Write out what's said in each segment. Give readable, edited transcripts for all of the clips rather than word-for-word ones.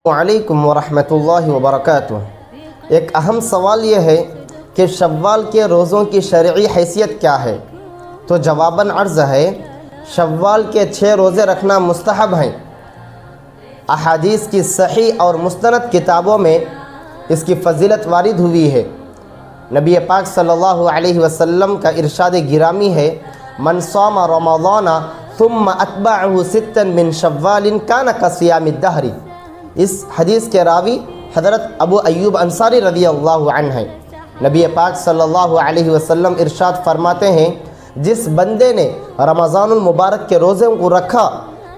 वालेकुम वरहमतुल्लाहि वबरकातुह। एक अहम सवाल ये है कि शव्वाल के रोज़ों की शरई हैसियत क्या है। तो जवाबन अर्ज़ है, शव्वाल के 6 रोज़े रखना मुस्तहब हैं। अहादीस की सही और मुस्तनद किताबों में इसकी फ़जीलत वारिद हुई है। नबी पाक सल्लल्लाहु अलैहि वसल्लम का इरशाद गिरामी है, मन सामा रमज़ाना थुम्मा अतबअहु सित्तन मिन शव्वालिन काना कसियामिद दहरी। इस हदीस के रावी हज़रत अबू अय्यूब अंसारी रज़ी अल्लाहु अन्हु हैं। नबी पाक सल्लल्लाहु अलैहि वसल्लम इरशाद फरमाते हैं, जिस बंदे ने रमज़ानुल मुबारक के रोज़ों को रखा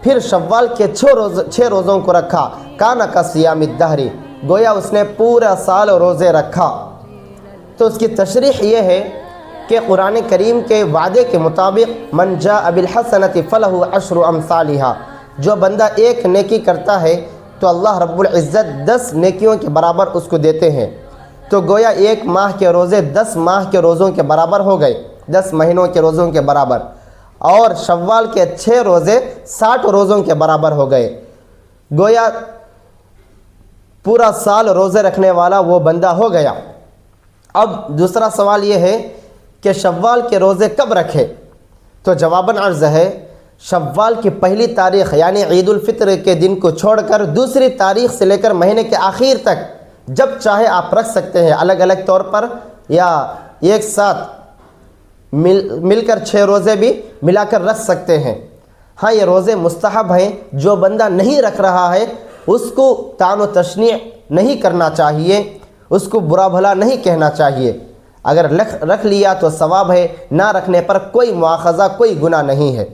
फिर शव्वाल के 6 रोज़ों को रखा, काना का सियामिद दहरी, गोया उसने पूरा साल रोज़े रखा। तो उसकी तशरीह ये है कि कुरान करीम के वादे के मुताबिक मन जाअ बिल हसनति फलहु अशरु अमसालिहा, जो बंदा एक नेकी करता है तो अल्लाह रब्बुल इज़्ज़त 10 नेकियों के बराबर उसको देते हैं। तो गोया 1 माह के रोज़े 10 माह के रोज़ों के बराबर हो गए, 10 महीनों के रोज़ों के बराबर, और शव्वाल के 6 रोज़े 60 रोज़ों के बराबर हो गए। गोया पूरा साल रोज़े रखने वाला वो बंदा हो गया। अब दूसरा सवाल ये है कि शव्वाल के रोज़े कब रखे। तो जवाबन अर्ज़ है, शव्वाल की पहली तारीख़ यानी ईद उल फित्र के दिन को छोड़कर दूसरी तारीख़ से लेकर महीने के आखिर तक जब चाहे आप रख सकते हैं, अलग अलग तौर पर या एक साथ मिलकर 6 रोज़े भी मिलाकर रख सकते हैं। हाँ, ये रोज़े मुस्तहब हैं। जो बंदा नहीं रख रहा है उसको तान व तशनी नहीं करना चाहिए, उसको बुरा भला नहीं कहना चाहिए। अगर रख लिया तो सवाब है, ना रखने पर कोई मुआखज़ा, कोई गुनाह नहीं है।